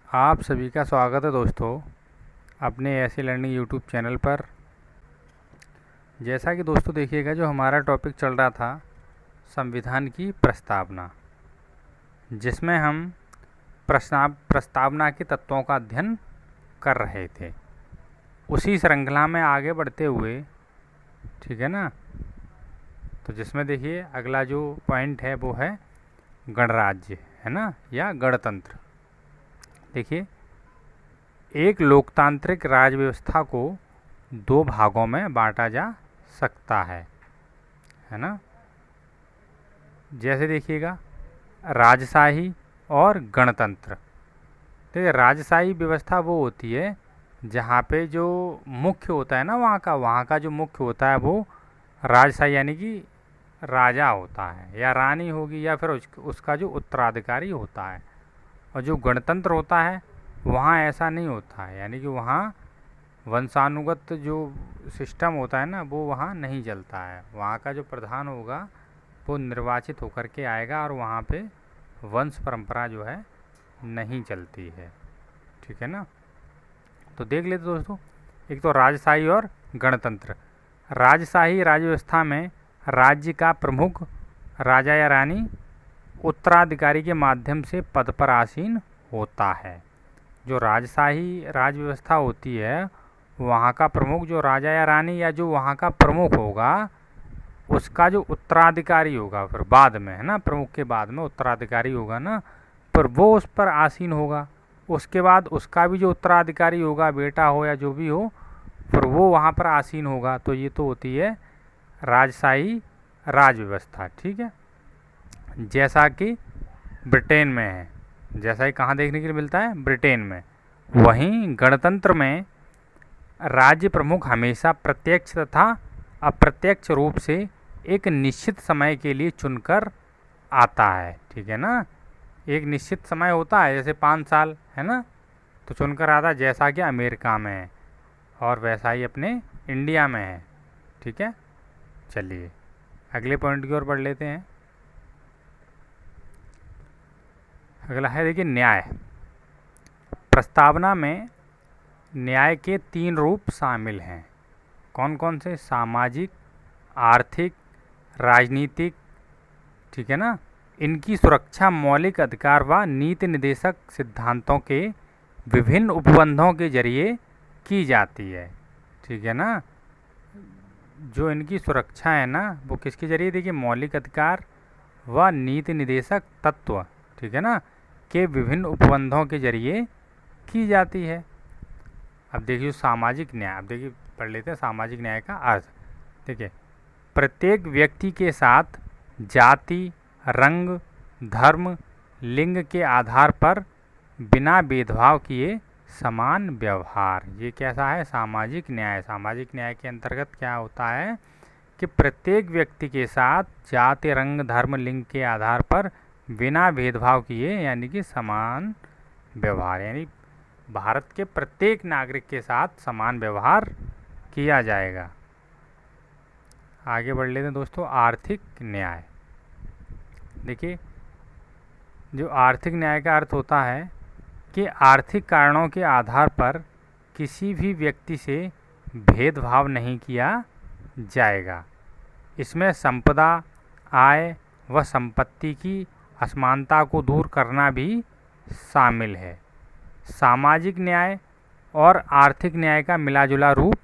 आप सभी का स्वागत है दोस्तों अपने ऐसे लर्निंग यूट्यूब चैनल पर। जैसा कि दोस्तों देखिएगा, जो हमारा टॉपिक चल रहा था संविधान की प्रस्तावना, जिसमें हम प्रस्तावना के तत्वों का अध्ययन कर रहे थे। उसी श्रृंखला में आगे बढ़ते हुए, ठीक है ना, तो जिसमें देखिए अगला जो पॉइंट है वो है गणराज्य, है ना, या गणतंत्र। देखिए, एक लोकतांत्रिक राज व्यवस्था को दो भागों में बांटा जा सकता है ना। जैसे देखिएगा, राजशाही और गणतंत्र। देखिए, राजशाही व्यवस्था वो होती है जहाँ पे जो मुख्य होता है ना, वहाँ का जो मुख्य होता है वो राजशाही यानी कि राजा होता है, या रानी होगी, या फिर उसका जो उत्तराधिकारी होता है। और जो गणतंत्र होता है वहाँ ऐसा नहीं होता है, यानी कि वहाँ वंशानुगत जो सिस्टम होता है ना वो वहाँ नहीं चलता है। वहाँ का जो प्रधान होगा वो निर्वाचित होकर के आएगा और वहाँ पे वंश परंपरा जो है नहीं चलती है, ठीक है ना। तो देख लेते दोस्तों, एक तो राजशाही और गणतंत्र। राजशाही राज्य व्यवस्था में राज्य का प्रमुख राजा या रानी उत्तराधिकारी के माध्यम से पद पर आसीन होता है। जो राजशाही राज व्यवस्था होती है वहाँ का प्रमुख जो राजा या रानी या जो वहाँ का प्रमुख होगा उसका जो उत्तराधिकारी होगा फिर बाद में, है ना, प्रमुख के बाद में उत्तराधिकारी होगा ना, पर वो उस पर आसीन होगा। उसके बाद उसका भी जो उत्तराधिकारी होगा, बेटा हो या जो भी हो, फिर वो वहाँ पर आसीन होगा। तो ये तो होती है राजशाही राज व्यवस्था, ठीक है। जैसा कि ब्रिटेन में है, जैसा ही कहाँ देखने के लिए मिलता है, ब्रिटेन में। वहीं गणतंत्र में राज्य प्रमुख हमेशा प्रत्यक्ष तथा अप्रत्यक्ष रूप से एक निश्चित समय के लिए चुनकर आता है, ठीक है ना। एक निश्चित समय होता है, जैसे 5 साल, है ना, तो चुनकर आता है, जैसा कि अमेरिका में है और वैसा ही अपने इंडिया में है, ठीक है। चलिए अगले पॉइंट की ओर बढ़ लेते हैं। अगला है देखिए न्याय। प्रस्तावना में न्याय के 3 रूप शामिल हैं। कौन कौन से? सामाजिक, आर्थिक, राजनीतिक, ठीक है ना। इनकी सुरक्षा मौलिक अधिकार व नीति निर्देशक सिद्धांतों के विभिन्न उपबंधों के जरिए की जाती है, ठीक है ना। जो इनकी सुरक्षा है ना वो किसके जरिए? देखिए, मौलिक अधिकार व नीति निर्देशक तत्व, ठीक है ना, के विभिन्न उपबंधों के जरिए की जाती है। अब देखिए सामाजिक न्याय, अब देखिए पढ़ लेते हैं सामाजिक न्याय का अर्थ। देखिए, प्रत्येक व्यक्ति के साथ जाति, रंग, धर्म, लिंग के आधार पर बिना भेदभाव किए समान व्यवहार, ये कैसा है? सामाजिक न्याय। सामाजिक न्याय के अंतर्गत क्या होता है कि प्रत्येक व्यक्ति के साथ जाति, रंग, धर्म, लिंग के आधार पर बिना भेदभाव किए यानी कि समान व्यवहार, यानी भारत के प्रत्येक नागरिक के साथ समान व्यवहार किया जाएगा। आगे बढ़ लेते हैं दोस्तों, आर्थिक न्याय। देखिए, जो आर्थिक न्याय का अर्थ होता है कि आर्थिक कारणों के आधार पर किसी भी व्यक्ति से भेदभाव नहीं किया जाएगा। इसमें संपदा, आय व संपत्ति की असमानता को दूर करना भी शामिल है। सामाजिक न्याय और आर्थिक न्याय का मिलाजुला रूप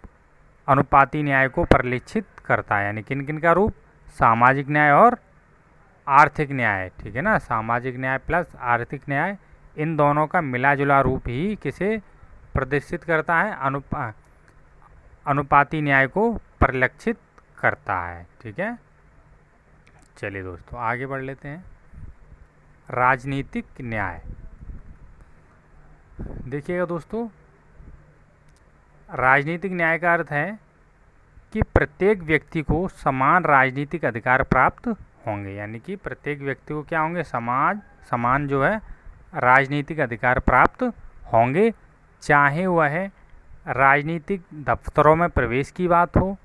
अनुपाती न्याय को परिलक्षित करता है, यानी किन किन का रूप? सामाजिक न्याय और आर्थिक न्याय, ठीक है ना। सामाजिक न्याय प्लस आर्थिक न्याय, इन दोनों का मिलाजुला रूप ही किसे प्रदर्शित करता है? अनुपाती न्याय को परिलक्षित करता है, ठीक है। चलिए दोस्तों आगे बढ़ लेते हैं। राजनीतिक न्याय। देखिएगा दोस्तों, राजनीतिक न्याय का अर्थ है कि प्रत्येक व्यक्ति को समान राजनीतिक अधिकार प्राप्त होंगे, यानी कि प्रत्येक व्यक्ति को क्या होंगे? समान जो है राजनीतिक अधिकार प्राप्त होंगे, चाहे वह राजनीतिक दफ्तरों में प्रवेश की बात हो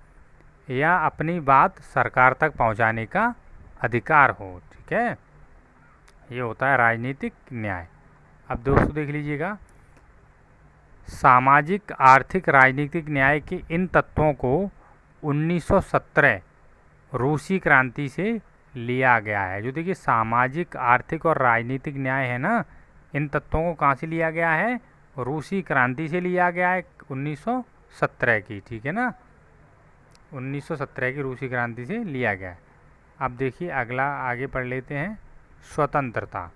या अपनी बात सरकार तक पहुंचाने का अधिकार हो, ठीक है। ये होता है राजनीतिक न्याय। अब दोस्तों देख लीजिएगा, सामाजिक आर्थिक राजनीतिक न्याय के इन तत्वों को 1917 रूसी क्रांति से लिया गया है। जो देखिए सामाजिक आर्थिक और राजनीतिक न्याय है ना, इन तत्वों को कहाँ से लिया गया है? रूसी क्रांति से लिया गया है 1917 की, ठीक है ना, 1917 की रूसी क्रांति से लिया गया है। अब देखिए अगला आगे पढ़ लेते हैं, स्वतंत्रता।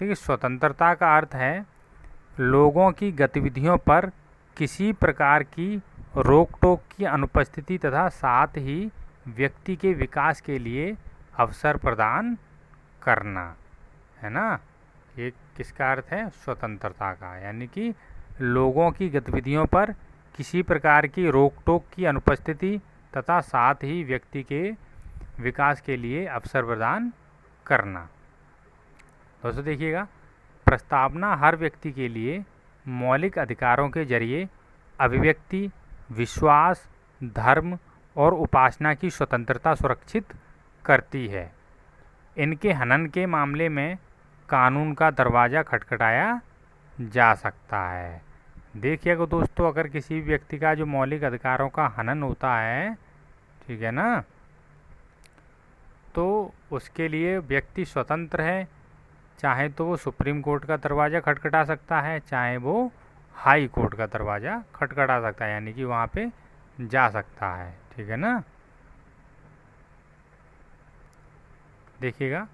देखिए स्वतंत्रता का अर्थ है लोगों की गतिविधियों पर किसी प्रकार की रोक टोक की अनुपस्थिति तथा साथ ही व्यक्ति के विकास के लिए अवसर प्रदान करना, है ना। ये किसका अर्थ है? स्वतंत्रता का, यानी कि लोगों की गतिविधियों पर किसी प्रकार की रोक टोक की अनुपस्थिति तथा साथ ही व्यक्ति के विकास के लिए अवसर प्रदान करना। दोस्तों देखिएगा, प्रस्तावना हर व्यक्ति के लिए मौलिक अधिकारों के जरिए अभिव्यक्ति, विश्वास, धर्म और उपासना की स्वतंत्रता सुरक्षित करती है। इनके हनन के मामले में कानून का दरवाज़ा खटखटाया जा सकता है। देखिएगा दोस्तों, अगर किसी व्यक्ति का जो मौलिक अधिकारों का हनन होता है, ठीक है ना, तो उसके लिए व्यक्ति स्वतंत्र है। चाहे तो वो सुप्रीम कोर्ट का दरवाज़ा खटखटा सकता है, चाहे वो हाई कोर्ट का दरवाज़ा खटखटा सकता है, यानी कि वहाँ पे जा सकता है, ठीक है ना। देखिएगा,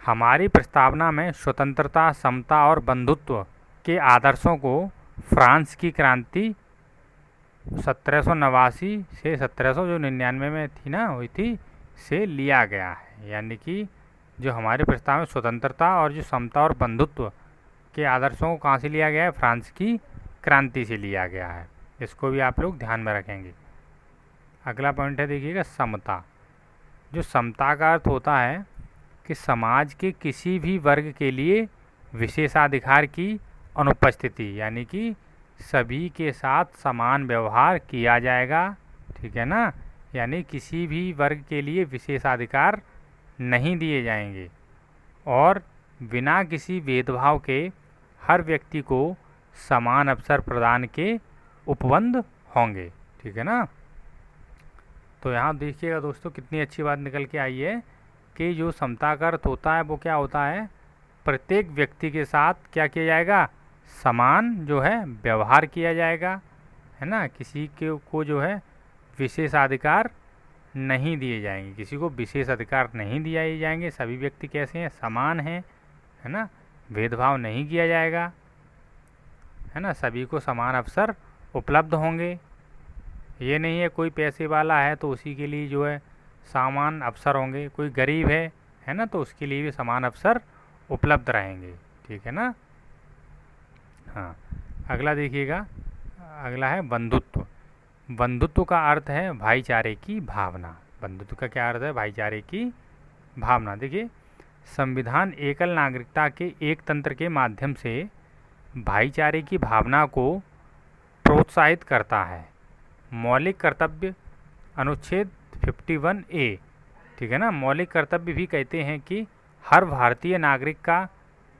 हमारी प्रस्तावना में स्वतंत्रता, समता और बंधुत्व के आदर्शों को फ्रांस की क्रांति 1789 से 1799 में थी ना, हुई थी, से लिया गया है। यानी कि जो हमारे प्रस्ताव में स्वतंत्रता और जो समता और बंधुत्व के आदर्शों को कहाँ से लिया गया है? फ्रांस की क्रांति से लिया गया है। इसको भी आप लोग ध्यान में रखेंगे। अगला पॉइंट है, देखिएगा, समता। जो समता का अर्थ होता है कि समाज के किसी भी वर्ग के लिए विशेषाधिकार की अनुपस्थिति, यानी कि सभी के साथ समान व्यवहार किया जाएगा, ठीक है ना। यानी किसी भी वर्ग के लिए विशेषाधिकार नहीं दिए जाएंगे और बिना किसी भेदभाव के हर व्यक्ति को समान अवसर प्रदान के उपबंध होंगे, ठीक है ना। तो यहाँ देखिएगा दोस्तों, कितनी अच्छी बात निकल के आई है कि जो समता का अर्थ होता है वो क्या होता है? प्रत्येक व्यक्ति के साथ क्या किया जाएगा? समान जो है व्यवहार किया जाएगा, है ना। किसी के को जो है विशेषाधिकार नहीं दिए जाएंगे, किसी को विशेष अधिकार नहीं दिए जाएंगे। सभी व्यक्ति कैसे हैं? समान हैं, है ना। भेदभाव नहीं किया जाएगा, है ना। सभी को समान अवसर उपलब्ध होंगे। ये नहीं है कोई पैसे वाला है तो उसी के लिए जो है समान अवसर होंगे, कोई गरीब है ना, तो उसके लिए भी समान अवसर उपलब्ध रहेंगे, ठीक है ना। हाँ, अगला देखिएगा, अगला है बंधुत्व। बंधुत्व का अर्थ है भाईचारे की भावना। बंधुत्व का क्या अर्थ है? भाईचारे की भावना। देखिए, संविधान एकल नागरिकता के एक तंत्र के माध्यम से भाईचारे की भावना को प्रोत्साहित करता है। मौलिक कर्तव्य अनुच्छेद 51A, ठीक है ना, मौलिक कर्तव्य भी कहते हैं कि हर भारतीय नागरिक का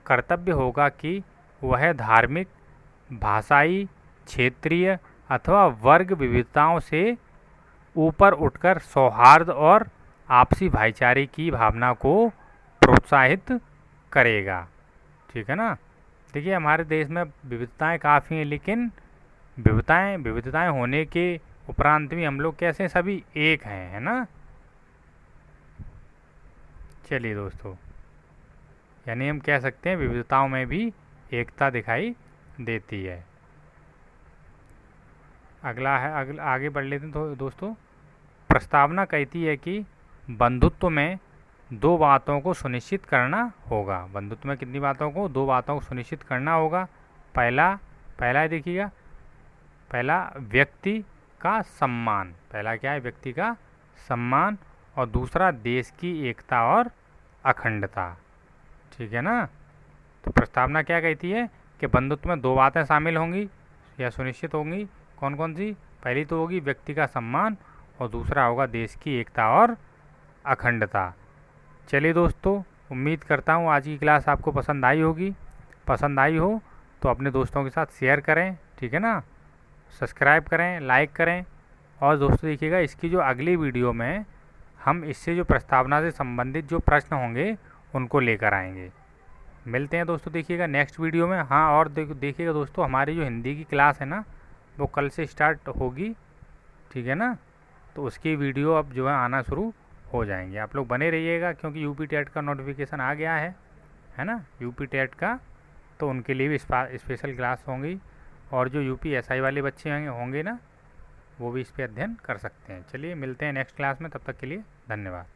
कर्तव्य होगा कि वह धार्मिक, भाषाई, क्षेत्रीय अथवा वर्ग विविधताओं से ऊपर उठकर सौहार्द और आपसी भाईचारे की भावना को प्रोत्साहित करेगा, ठीक है ना। देखिए, हमारे देश में विविधताएं काफ़ी हैं, लेकिन विविधताएं होने के उपरांत भी हम लोग कैसे सभी एक हैं, है ना। चलिए दोस्तों, यानी हम कह सकते हैं विविधताओं में भी एकता दिखाई देती है। अगला है, आगे बढ़ लेते हैं। तो दोस्तों, प्रस्तावना कहती है कि बंधुत्व में दो बातों को सुनिश्चित करना होगा। बंधुत्व में कितनी बातों को? दो बातों को सुनिश्चित करना होगा। पहला देखिएगा, पहला व्यक्ति का सम्मान। पहला क्या है? व्यक्ति का सम्मान। और दूसरा देश की एकता और अखंडता, ठीक है ना। तो प्रस्तावना क्या कहती है कि बंधुत्व में दो बातें शामिल होंगी या सुनिश्चित होंगी। कौन कौन सी? पहली तो होगी व्यक्ति का सम्मान और दूसरा होगा देश की एकता और अखंडता। चलिए दोस्तों, उम्मीद करता हूँ आज की क्लास आपको पसंद आई होगी। पसंद आई हो तो अपने दोस्तों के साथ शेयर करें, ठीक है ना, सब्सक्राइब करें, लाइक करें। और दोस्तों देखिएगा, इसकी जो अगली वीडियो में हम इससे जो प्रस्तावना से संबंधित जो प्रश्न होंगे उनको लेकर आएंगे। मिलते हैं दोस्तों देखिएगा नेक्स्ट वीडियो में। हाँ, और देखिएगा दोस्तों, हमारी जो हिंदी की क्लास है ना वो कल से स्टार्ट होगी, ठीक है ना। तो उसकी वीडियो अब जो है आना शुरू हो जाएंगे। आप लोग बने रहिएगा, क्योंकि यूपी टेट का नोटिफिकेशन आ गया है ना, यूपी टेट का। तो उनके लिए भी स्पेशल क्लास होंगी, और जो यूपी एसआई वाले बच्चे होंगे ना, वो भी इस पर अध्ययन कर सकते हैं। चलिए मिलते हैं नेक्स्ट क्लास में, तब तक के लिए धन्यवाद।